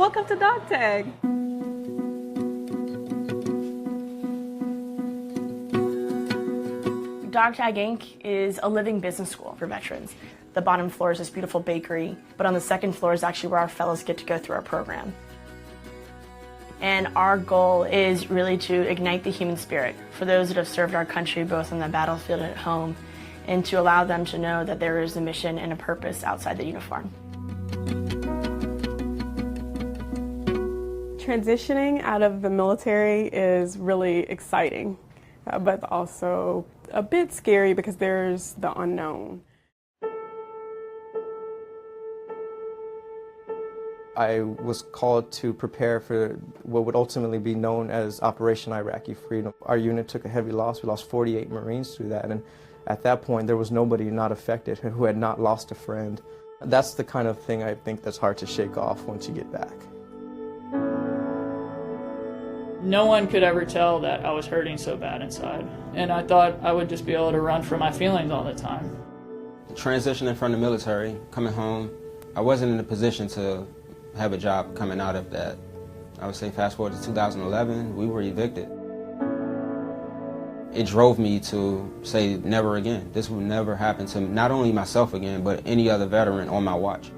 Welcome to Dog Tag. Dog Tag Inc. is a living business school for veterans. The bottom floor is this beautiful bakery, but on the second floor is actually where our fellows get to go through our program. And our goal is really to ignite the human spirit for those that have served our country both on the battlefield and at home, and to allow them to know that there is a mission and a purpose outside the uniform. Transitioning out of the military is really exciting, but also a bit scary because there's the unknown. I was called to prepare for what would ultimately be known as Operation Iraqi Freedom. Our unit took a heavy loss. We lost 48 Marines through that, and at that point there was nobody not affected who had not lost a friend. That's the kind of thing I think that's hard to shake off once you get back. No one could ever tell that I was hurting so bad inside, and I thought I would just be able to run from my feelings all the time. Transitioning from the military, coming home, I wasn't in a position to have a job coming out of that. I would say fast forward to 2011, we were evicted. It drove me to say never again. This will never happen to not only myself again, but any other veteran on my watch.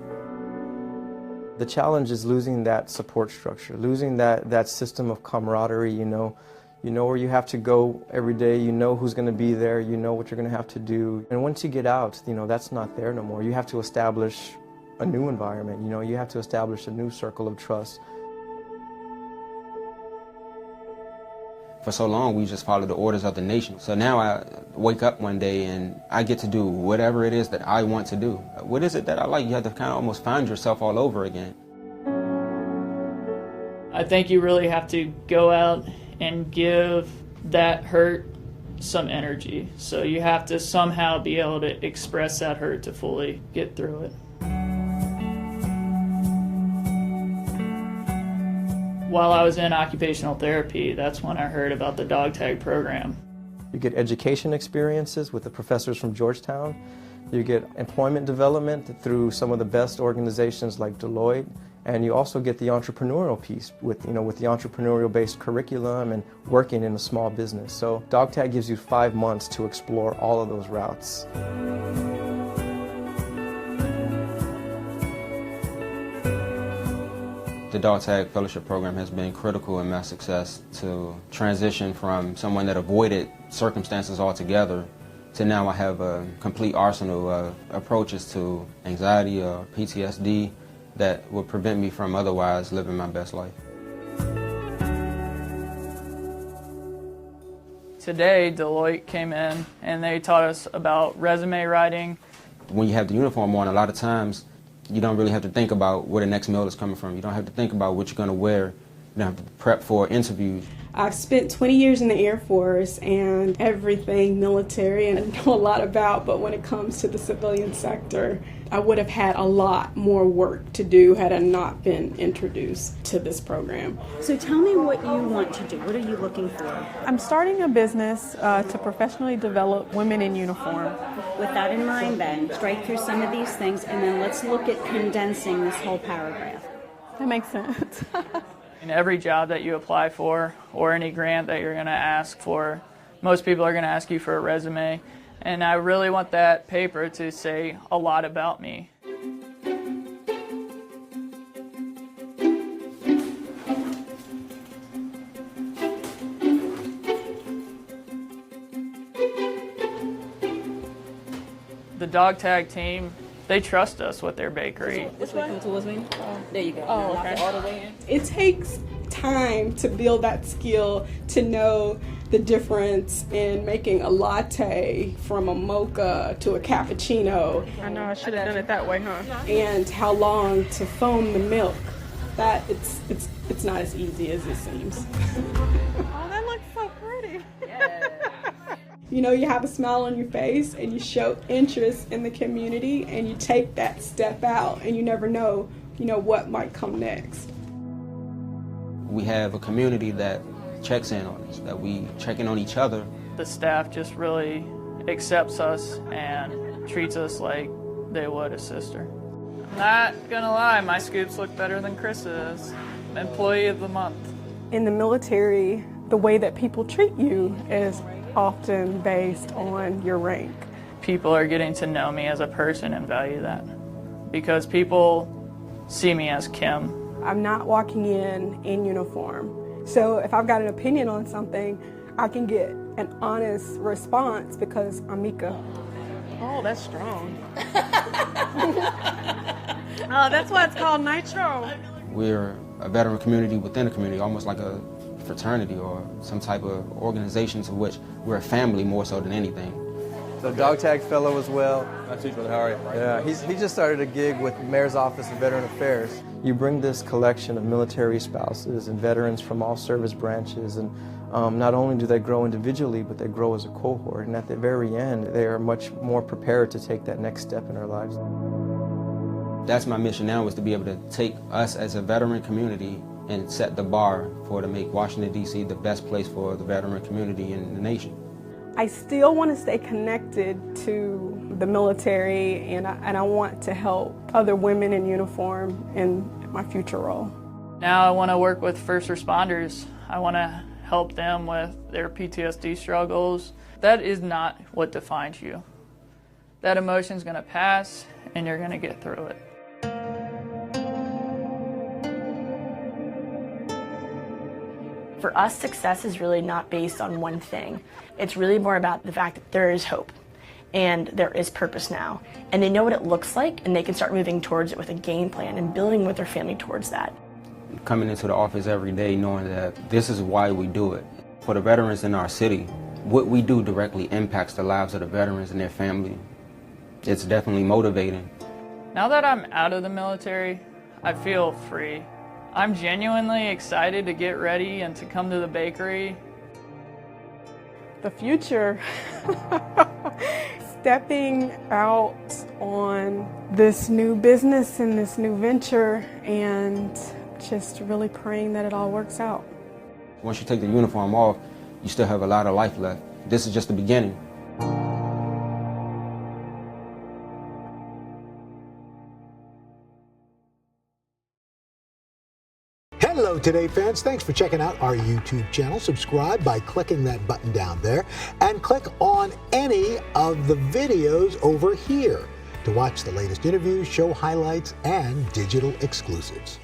The challenge is losing that support structure, losing that system of camaraderie, you know where you have to go every day, you know who's going to be there, you know what you're going to have to do. And once you get out, that's not there no more. You have to establish a new environment, you have to establish a new circle of trust. For so long, we just followed the orders of the nation. So now I wake up one day and I get to do whatever it is that I want to do. What is it that I like? You have to kind of almost find yourself all over again. I think you really have to go out and give that hurt some energy. So you have to somehow be able to express that hurt to fully get through it. While I was in occupational therapy, that's when I heard about the Dog Tag program. You get education experiences with the professors from Georgetown. You get employment development through some of the best organizations like Deloitte. And you also get the entrepreneurial piece with the entrepreneurial-based curriculum and working in a small business. So Dog Tag gives you 5 months to explore all of those routes. The Dog Tag Fellowship Program has been critical in my success to transition from someone that avoided circumstances altogether to now I have a complete arsenal of approaches to anxiety or PTSD that would prevent me from otherwise living my best life. Today, Deloitte came in and they taught us about resume writing. When you have the uniform on, a lot of times you don't really have to think about where the next meal is coming from. You don't have to think about what you're going to wear. You don't have to prep for interviews. I've spent 20 years in the Air Force and everything military and I know a lot about, but when it comes to the civilian sector, I would have had a lot more work to do had I not been introduced to this program. So tell me what you want to do. What are you looking for? I'm starting a business to professionally develop women in uniform. With that in mind then, strike through some of these things and then let's look at condensing this whole paragraph. That makes sense. In every job that you apply for or any grant that you're going to ask for, most people are going to ask you for a resume. And I really want that paper to say a lot about me. The Dog Tag team, they trust us with their bakery. This way, come towards me. There you go. Oh, okay. All the way in. It takes time to build that skill to know the difference in making a latte from a mocha to a cappuccino. I know, I should have done it that way, huh? And how long to foam the milk. That it's not as easy as it seems. Oh, that looks so pretty. Yeah. You have a smile on your face and you show interest in the community and you take that step out and you never know, what might come next. We have a community that checks in on us, that we check in on each other. The staff just really accepts us and treats us like they would a sister. Not gonna lie, my scoops look better than Chris's. Employee of the month. In the military, the way that people treat you is often based on your rank. People are getting to know me as a person and value that. Because people see me as Kim. I'm not walking in uniform. So if I've got an opinion on something, I can get an honest response because I'm Mika. Oh, that's strong. Oh, that's why it's called Nitro. We're a veteran community within a community, almost like a fraternity or some type of organization to which we're a family more so than anything. So dog tag fellow as well. Nice to meet you, brother. How are you? Yeah, he just started a gig with Mayor's Office of Veteran Affairs. You bring this collection of military spouses and veterans from all service branches, and not only do they grow individually, but they grow as a cohort. And at the very end, they are much more prepared to take that next step in their lives. That's my mission now, is to be able to take us as a veteran community and set the bar to make Washington, D.C. the best place for the veteran community in the nation. I still want to stay connected to the military, and I want to help other women in uniform in my future role. Now I want to work with first responders. I want to help them with their PTSD struggles. That is not what defines you. That emotion's going to pass, and you're going to get through it. For us, success is really not based on one thing. It's really more about the fact that there is hope and there is purpose now. And they know what it looks like, and they can start moving towards it with a game plan and building with their family towards that. Coming into the office every day knowing that this is why we do it. For the veterans in our city, what we do directly impacts the lives of the veterans and their family. It's definitely motivating. Now that I'm out of the military, I feel free. I'm genuinely excited to get ready and to come to the bakery. The future, stepping out on this new business and this new venture, and just really praying that it all works out. Once you take the uniform off, you still have a lot of life left. This is just the beginning. Hello Today fans, thanks for checking out our YouTube channel. Subscribe by clicking that button down there and click on any of the videos over here to watch the latest interviews, show highlights, and digital exclusives.